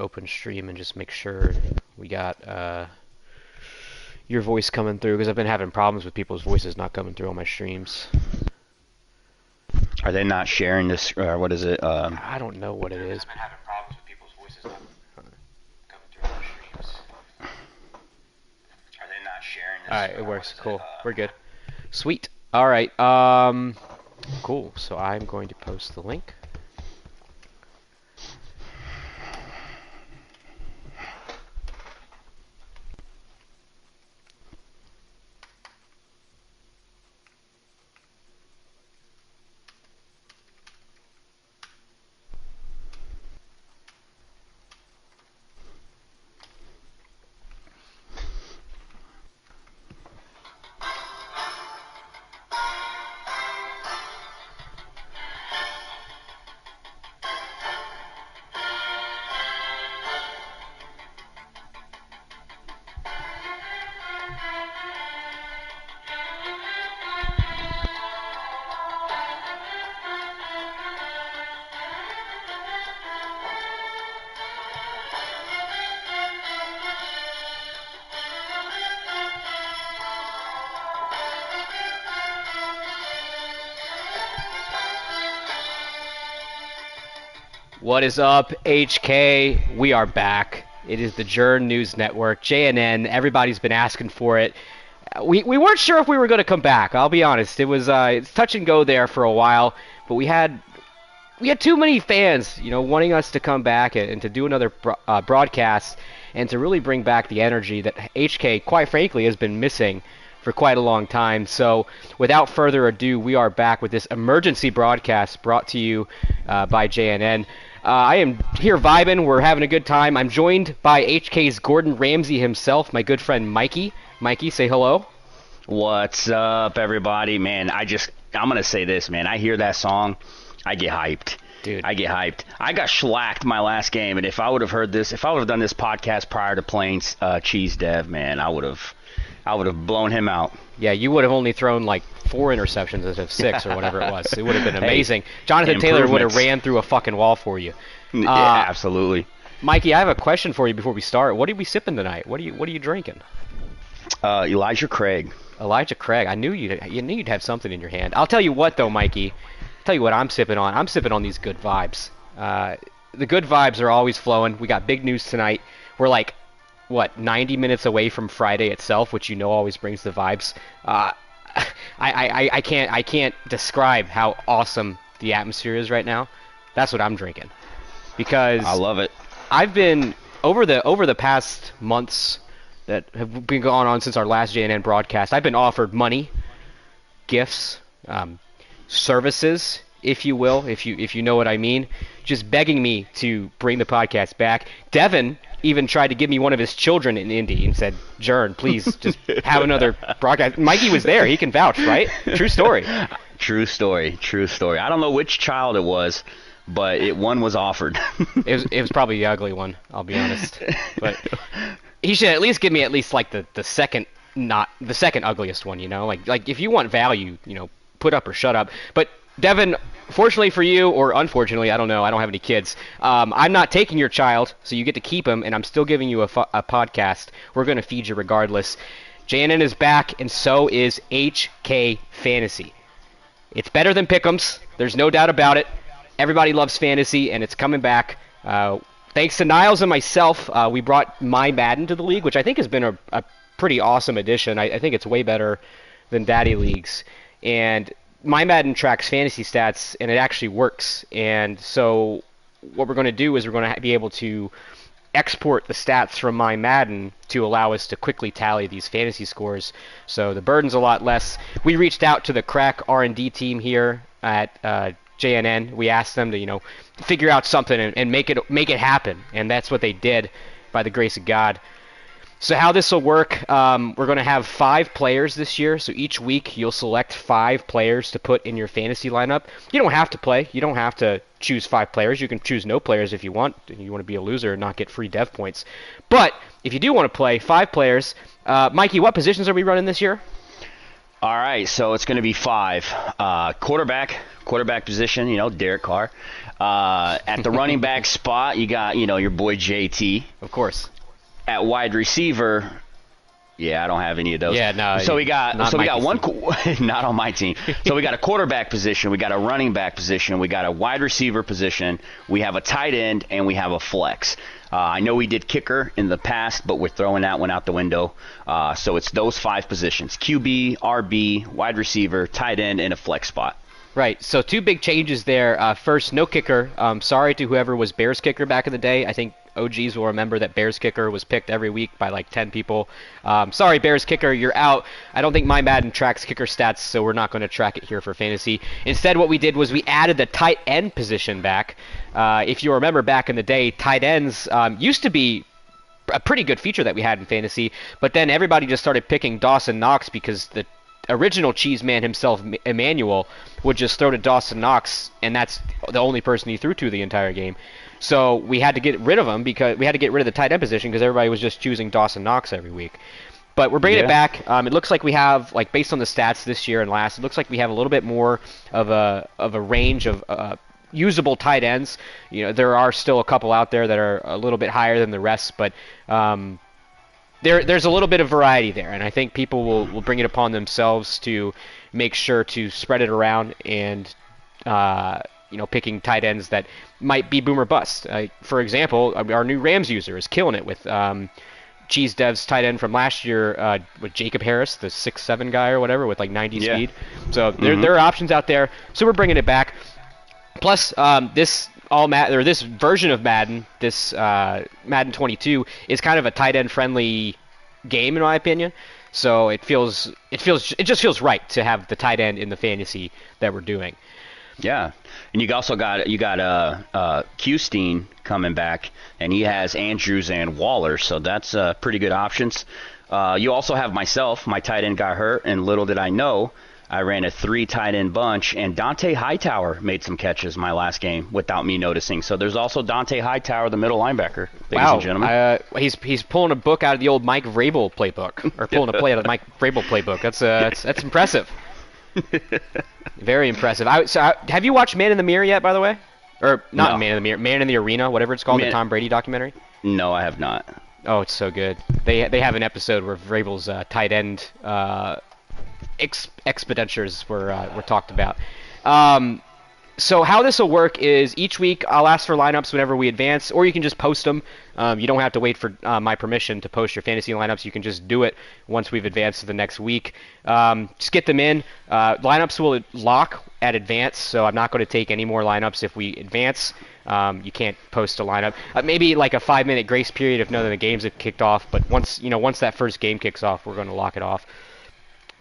open stream and just make sure we got your voice coming through, because I've been having problems with people's voices not coming through on my streams. Are they not sharing this, or what is it? I don't know what it is. I've been having problems with people's voices not coming through on my streams. Are they not sharing this? Alright, it works. Cool. We're good. Sweet. Alright, cool. So I'm going to post the link. What is up, HK? We are back. It is the JNN News Network, JNN. Everybody's been asking for it. We weren't sure if we were going to come back. I'll be honest. It was it's touch and go there for a while, but we had too many fans, wanting us to come back and to do another broadcast and to really bring back the energy that HK, quite frankly, has been missing for quite a long time. So without further ado, we are back with this emergency broadcast brought to you by JNN. I am here vibing. We're having a good time. I'm joined by HK's Gordon Ramsay himself, my good friend Mikey. Mikey, say hello. What's up, everybody? Man, I'm going to say this, man. I hear that song, I get hyped. Dude. I get hyped. I got shellacked my last game, and if I would have heard this, if I would have done this podcast prior to playing Cheese Dev, man, I would have blown him out. Yeah, you would have only thrown like 4 interceptions instead of 6 or whatever it was. It would have been amazing. Hey, Jonathan Taylor would have ran through a fucking wall for you. Yeah, absolutely. Mikey, I have a question for you before we start. What are we sipping tonight? What are you drinking? Elijah Craig. Elijah Craig. I knew you'd have something in your hand. I'll tell you what though, Mikey. I'll tell you what I'm sipping on. I'm sipping on these good vibes. The good vibes are always flowing. We got big news tonight. We're like 90 minutes away from Friday itself, which always brings the vibes. I can't describe how awesome the atmosphere is right now. That's what I'm drinking, because I love it. I've been over the past months that have been going on since our last JNN broadcast. I've been offered money, gifts, services, if you will, if you know what I mean, just begging me to bring the podcast back. Devin even tried to give me one of his children in Indy and said, "Jern, please just have another broadcast." Mikey was there; he can vouch, right? True story. True story. I don't know which child it was, but one was offered. It was probably the ugly one. I'll be honest, but he should at least give me like the second, not the second ugliest one. Like if you want value, put up or shut up. But Devin, fortunately for you, or unfortunately, I don't know, I don't have any kids, I'm not taking your child, so you get to keep him, and I'm still giving you a podcast. We're going to feed you regardless. JNN is back, and so is HK Fantasy. It's better than Pick'ems. There's no doubt about it. Everybody loves fantasy, and it's coming back. Thanks to Niles and myself, we brought My Madden to the league, which I think has been a pretty awesome addition. I think it's way better than Daddy Leagues. And My Madden tracks fantasy stats, and it actually works. And so what we're going to do is we're going to be able to export the stats from My Madden to allow us to quickly tally these fantasy scores. So the burden's a lot less. We reached out to the crack R&D team here at JNN. We asked them to, figure out something and make it happen. And that's what they did, by the grace of God. So how this will work, we're going to have 5 players this year. So each week you'll select 5 players to put in your fantasy lineup. You don't have to play. You don't have to choose 5 players. You can choose no players if you want. You want to be a loser and not get free dev points. But if you do want to play 5 players, Mikey, what positions are we running this year? All right, so it's going to be 5. Quarterback position, Derek Carr. At the running back spot, you got, your boy JT. Of course. At wide receiver, yeah, I don't have any of those. Yeah, no. So we got one not on my team. So we got a quarterback position, we got a running back position, we got a wide receiver position, we have a tight end, and we have a flex. I know we did kicker in the past, but we're throwing that one out the window. So it's those 5 positions: QB, RB, wide receiver, tight end, and a flex spot. Right. So 2 big changes there. First, no kicker. Sorry to whoever was Bears kicker back in the day. I think OGs will remember that Bears kicker was picked every week by like 10 people. Sorry, Bears kicker, you're out. I don't think my Madden tracks kicker stats, so we're not going to track it here for fantasy. Instead, what we did was we added the tight end position back. If you remember back in the day, tight ends used to be a pretty good feature that we had in fantasy, but then everybody just started picking Dawson Knox because the original cheese man himself, Emmanuel, would just throw to Dawson Knox, and that's the only person he threw to the entire game. So we had to get rid of him because we had to get rid of the tight end position because everybody was just choosing Dawson Knox every week. But we're bringing it back. It looks like we have, like based on the stats this year and last, it looks like we have a little bit more of a range of usable tight ends. There are still a couple out there that are a little bit higher than the rest, but there's a little bit of variety there, and I think people will bring it upon themselves to make sure to spread it around and picking tight ends that might be boom or bust. For example, our new Rams user is killing it with Cheese Dev's tight end from last year with Jacob Harris, the 6'7" guy or whatever with like 90 speed. So there are options out there. So we're bringing it back. Plus, this version of Madden, this Madden 22, is kind of a tight end friendly game in my opinion. So it just feels right to have the tight end in the fantasy that we're doing. Yeah, and you also got Q-Steen coming back, and he has Andrews and Waller, so that's pretty good options. You also have myself. My tight end got hurt, and little did I know, I ran a 3 tight end bunch, and Dante Hightower made some catches my last game without me noticing. So there's also Dante Hightower, the middle linebacker, ladies and gentlemen. He's pulling a book out of the old Mike Vrabel playbook, or pulling a play out of the Mike Vrabel playbook. That's impressive. Very impressive. Have you watched Man in the Mirror yet, by the way? Or not Man in the Mirror, Man in the Arena, whatever it's called, the Tom Brady documentary? No, I have not. Oh, it's so good. They have an episode where Vrabel's tight end expenditures were talked about. So how this will work is each week I'll ask for lineups whenever we advance, or you can just post them. You don't have to wait for my permission to post your fantasy lineups. You can just do it once we've advanced to the next week. Just get them in. Lineups will lock at advance, so I'm not going to take any more lineups if we advance. You can't post a lineup. Maybe like a 5-minute grace period if none of the games have kicked off, but once that first game kicks off, we're going to lock it off.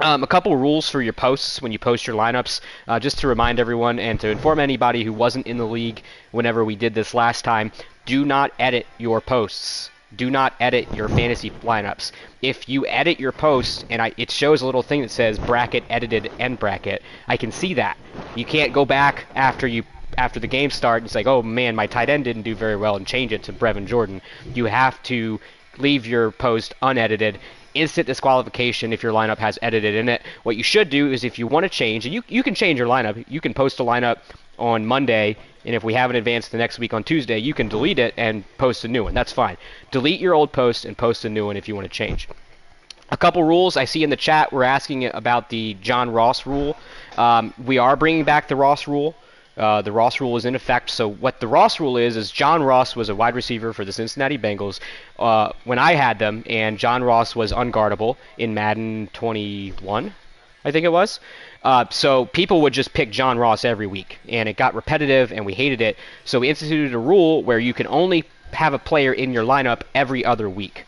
A couple rules for your posts when you post your lineups, just to remind everyone and to inform anybody who wasn't in the league whenever we did this last time, do not edit your posts. Do not edit your fantasy lineups. If you edit your post and it shows a little thing that says bracket edited end bracket, I can see that. You can't go back after the game starts and say, oh man, my tight end didn't do very well, and change it to Brevin Jordan. You have to leave your post unedited. Instant disqualification if your lineup has edited in it. What you should do is if you want to change, and you can change your lineup, you can post a lineup on Monday, and if we haven't advanced the next week on Tuesday, you can delete it and post a new one. That's fine. Delete your old post and post a new one if you want to change. A couple rules I see in the chat. We're asking about the John Ross rule. We are bringing back the Ross rule. The Ross rule is in effect. So what the Ross rule is John Ross was a wide receiver for the Cincinnati Bengals when I had them, and John Ross was unguardable in Madden 21, I think it was. So people would just pick John Ross every week, and it got repetitive, and we hated it. So we instituted a rule where you can only have a player in your lineup every other week.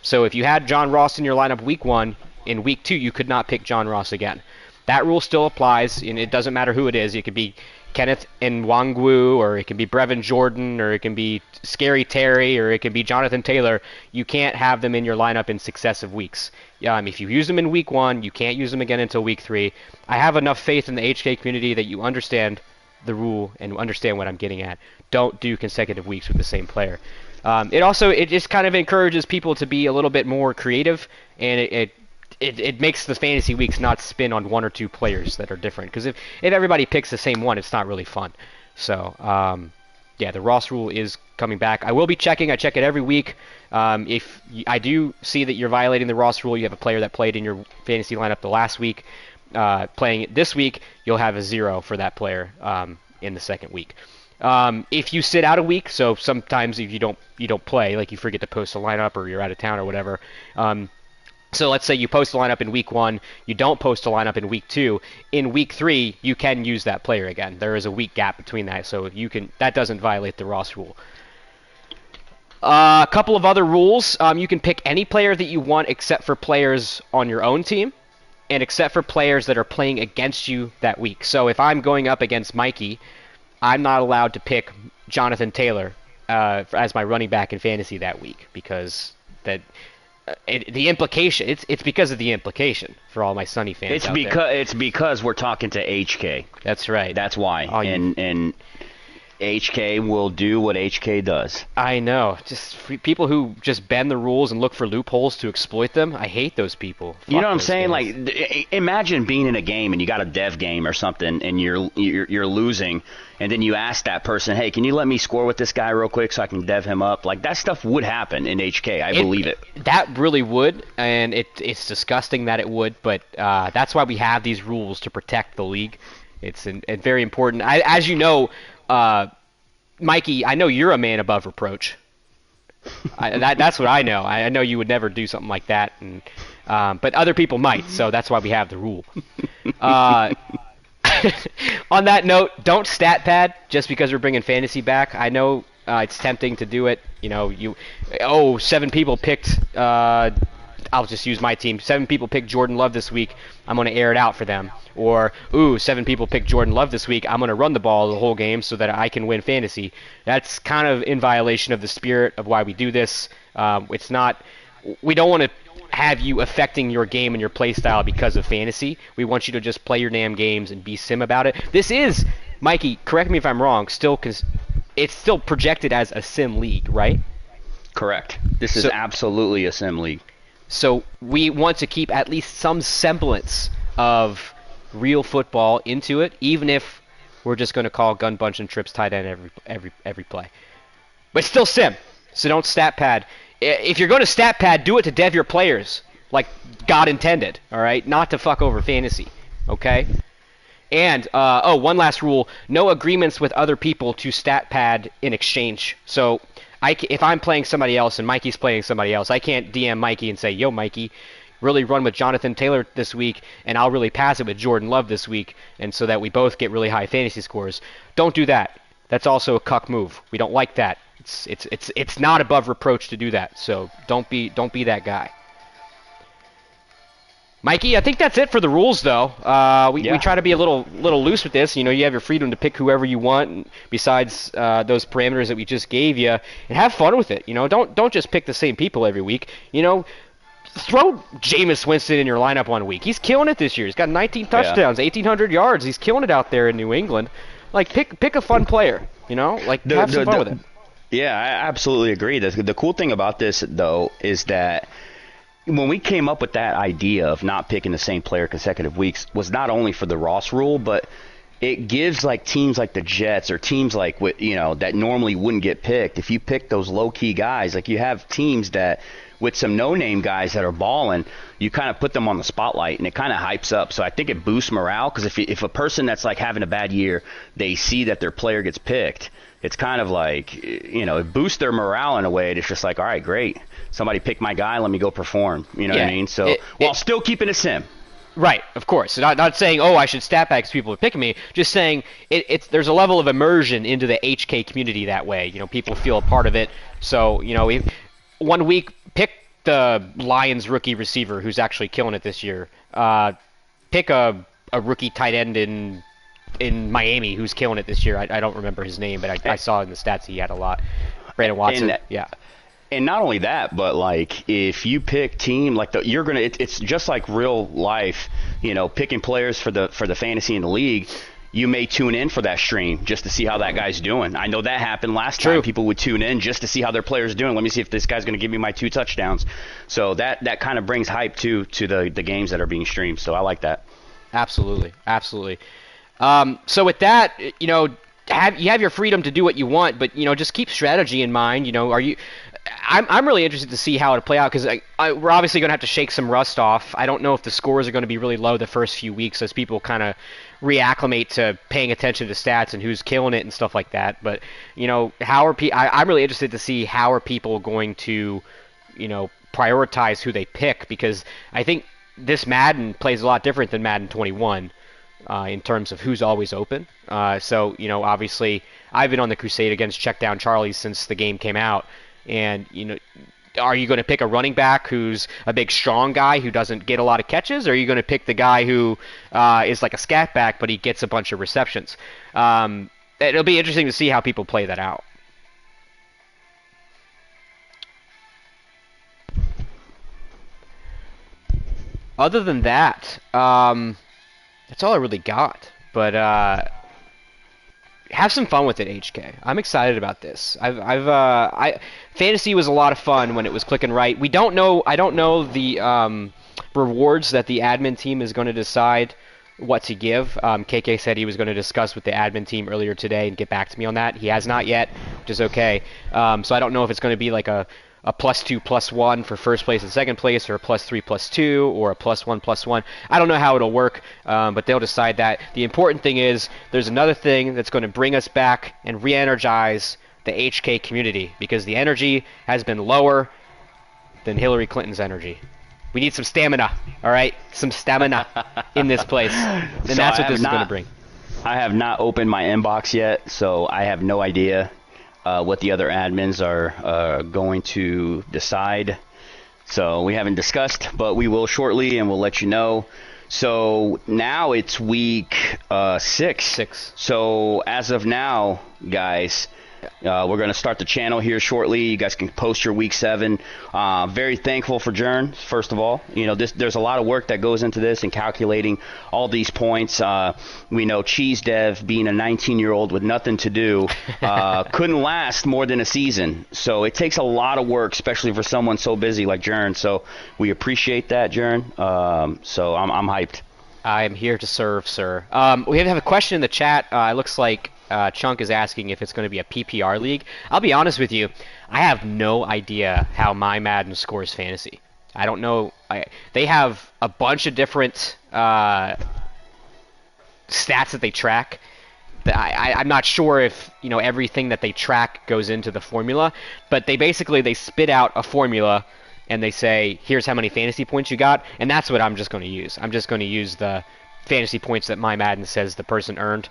So if you had John Ross in your lineup week 1, in week 2 you could not pick John Ross again. That rule still applies, and it doesn't matter who it is. It could be Kenneth Nwangwu, or it can be Brevin Jordan, or it can be Scary Terry, or it can be Jonathan Taylor. You can't have them in your lineup in successive weeks. If you use them in week 1, you can't use them again until week 3. I have enough faith in the HK community that you understand the rule and understand what I'm getting at. Don't do consecutive weeks with the same player. It just kind of encourages people to be a little bit more creative, and it makes the fantasy weeks not spin on one or two players that are different. Because if everybody picks the same one, it's not really fun. So, yeah, the Ross rule is coming back. I will be checking. I check it every week. If I do see that you're violating the Ross rule, you have a player that played in your fantasy lineup the last week, playing it this week, you'll have a 0 for that player in the second week. If you sit out a week, so sometimes if you don't play, like you forget to post a lineup or you're out of town or whatever. So let's say you post a lineup in week 1, you don't post a lineup in week 2. In week 3, you can use that player again. There is a week gap between that, so that doesn't violate the Ross rule. A couple of other rules. You can pick any player that you want except for players on your own team, and except for players that are playing against you that week. So if I'm going up against Mikey, I'm not allowed to pick Jonathan Taylor as my running back in fantasy that week because the implication. It's because of the implication for all my Sunny fans. It's because we're talking to HK. That's right. That's why. And HK will do what HK does. I know. Just people who just bend the rules and look for loopholes to exploit them. I hate those people. You know what I'm saying? Guys. Like, imagine being in a game and you got a dev game or something, and you're losing, and then you ask that person, "Hey, can you let me score with this guy real quick so I can dev him up?" Like that stuff would happen in HK. I believe it. That really would, and it's disgusting that it would. But that's why we have these rules to protect the league. It's very important. As you know. Mikey, I know you're a man above reproach. That's what I know. I know you would never do something like that, but other people might, so that's why we have the rule. On that note, don't stat pad just because we're bringing fantasy back. I know it's tempting to do it. You know, 7 people picked. I'll just use my team. 7 people picked Jordan Love this week. I'm going to air it out for them. Or, 7 people picked Jordan Love this week. I'm going to run the ball the whole game so that I can win fantasy. That's kind of in violation of the spirit of why we do this. It's not. We don't want to have you affecting your game and your play style because of fantasy. We want you to just play your damn games and be sim about it. This is, Mikey, correct me if I'm wrong, it's still projected as a sim league, right? Correct. This is absolutely a sim league. So we want to keep at least some semblance of real football into it, even if we're just going to call gun bunch and trips tight end every play. But still sim, so don't stat pad. If you're going to stat pad, do it to dev your players, like God intended, all right? Not to fuck over fantasy, okay? And, one last rule, no agreements with other people to stat pad in exchange. So if I'm playing somebody else and Mikey's playing somebody else, I can't DM Mikey and say, "Yo, Mikey, really run with Jonathan Taylor this week, and I'll really pass it with Jordan Love this week, and so that we both get really high fantasy scores." Don't do that. That's also a cuck move. We don't like that. It's not above reproach to do that. So don't be that guy. Mikey, I think that's it for the rules, though. We try to be a little loose with this. You know, you have your freedom to pick whoever you want, besides those parameters that we just gave you, and have fun with it. You know, don't just pick the same people every week. You know, throw Jameis Winston in your lineup 1 week. He's killing it this year. He's got 19 touchdowns, 1,800 yards. He's killing it out there in New England. Like, pick a fun player. You know, like have some fun with it. Yeah, I absolutely agree. The cool thing about this, though, is that when we came up with that idea of not picking the same player consecutive weeks was not only for the Ross rule, but it gives like teams like the Jets or teams like that normally wouldn't get picked. If you pick those low key guys, like you have teams that with some no name guys that are balling, you kind of put them on the spotlight and it kind of hypes up. So I think it boosts morale because if a person that's like having a bad year, they see that their player gets picked, it's kind of like, it boosts their morale in a way. It's just like, all right, great. Somebody picked my guy. Let me go perform. You know what I mean? So while still keeping a sim. Right, of course. So not saying, I should stat back because people are picking me. Just saying there's a level of immersion into the HK community that way. You know, people feel a part of it. So, 1 week, pick the Lions rookie receiver who's actually killing it this year. Pick a rookie tight end in Miami who's killing it this year. I don't remember his name, but I saw in the stats he had a lot. Brandon Watson. And not only that, but like if you pick team like it's just like real life, picking players for the fantasy in the league. you may tune in for that stream just to see how that guy's doing. I know that happened last time. People would tune in just to see how their player's doing. Let me see if this guy's going to give me my 2 touchdowns. So that kind of brings hype to the games that are being streamed. So I like that. Absolutely. So with that, you know, you have your freedom to do what you want, but you know, just keep strategy in mind. You know, I'm really interested to see how it'll play out because we're obviously going to have to shake some rust off. I don't know if the scores are going to be really low the first few weeks as people kind of reacclimate to paying attention to stats and who's killing it and stuff like that. But you know, I'm really interested to see how are people going to, you know, prioritize who they pick, because I think this Madden plays a lot different than Madden 21. In terms of who's always open. So, you know, obviously, I've been on the crusade against check down Charlie since the game came out. And, you know, are you going to pick a running back who's a big, strong guy who doesn't get a lot of catches? Or are you going to pick the guy who is like a scat back, but he gets a bunch of receptions? It'll be interesting to see how people play that out. Other than that, that's all I really got. But have some fun with it, HK. I'm excited about this. Fantasy was a lot of fun when it was clicking right. I don't know the rewards that the admin team is going to decide what to give. KK said he was going to discuss with the admin team earlier today and get back to me on that. He has not yet, which is okay. So I don't know if it's going to be like a +2 +1 for first place and second place, or a +3 +2, or a +1 +1. I don't know how it'll work, but they'll decide that. The important thing is there's another thing that's going to bring us back and re-energize the HK community, because the energy has been lower than Hillary Clinton's energy. We need some stamina, all right? Some stamina in this place, and so that's what this is going to bring. I have not opened my inbox yet, so I have no idea what the other admins are going to decide. So we haven't discussed, but we will shortly, and we'll let you know. So now it's week 6. So as of now, guys, we're going to start the channel here shortly. You guys can post your week 7. Very thankful for Jern, first of all. You know, there's a lot of work that goes into this and calculating all these points. We know Cheese Dev, being a 19-year-old with nothing to do, couldn't last more than a season. So it takes a lot of work, especially for someone so busy like Jern. So we appreciate that, Jern. So I'm hyped. I'm here to serve, sir. We have a question in the chat. It looks like Chunk is asking if it's going to be a PPR league. I'll be honest with you, I have no idea how my Madden scores fantasy. I don't know. They have a bunch of different stats that they track. I'm not sure if everything that they track goes into the formula, but they spit out a formula and they say, here's how many fantasy points you got, and that's what I'm just going to use. I'm just going to use the fantasy points that my Madden says the person earned.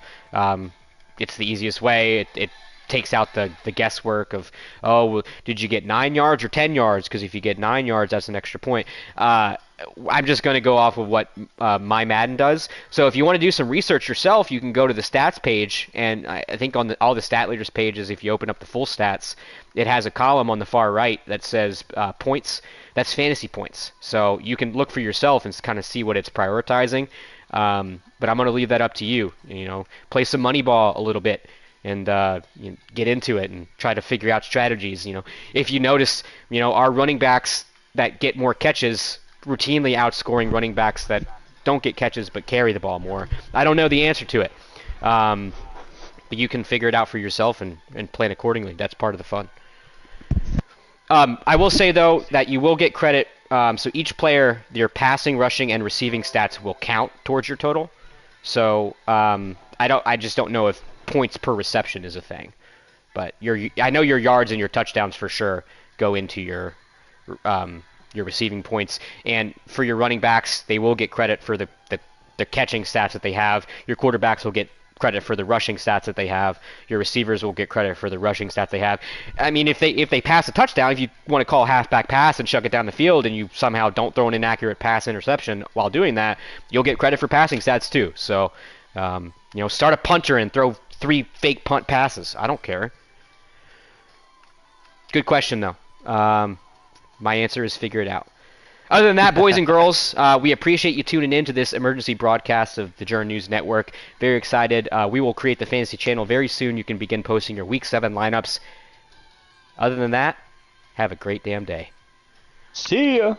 It's the easiest way. It takes out the guesswork of, oh, did you get 9 yards or 10 yards? Because if you get 9 yards, that's an extra point. I'm just going to go off of what my Madden does. So if you want to do some research yourself, you can go to the stats page, and I think on all the stat leaders pages, if you open up the full stats, it has a column on the far right that says points. That's fantasy points. So you can look for yourself and kind of see what it's prioritizing. But I'm going to leave that up to you. Play some Moneyball a little bit and get into it and try to figure out strategies. If you notice, our running backs that get more catches routinely outscoring running backs that don't get catches but carry the ball more. I don't know the answer to it, but you can figure it out for yourself and plan accordingly. That's part of the fun. I will say though that you will get credit. So each player, their passing, rushing, and receiving stats will count towards your total. So I just don't know if points per reception is a thing, but I know your yards and your touchdowns for sure go into your receiving points, and for your running backs, they will get credit for the catching stats that they have. Your quarterbacks will get credit for the rushing stats that they have. Your receivers will get credit for the rushing stats they have. I mean, if they pass a touchdown, if you want to call a halfback pass and chuck it down the field, and you somehow don't throw an inaccurate pass interception while doing that, you'll get credit for passing stats too. So, start a punter and throw 3 fake punt passes. I don't care. Good question though. My answer is figure it out. Other than that, boys and girls, we appreciate you tuning in to this emergency broadcast of the Journal News Network. Very excited. We will create the fantasy channel very soon. You can begin posting your Week 7 lineups. Other than that, have a great damn day. See ya.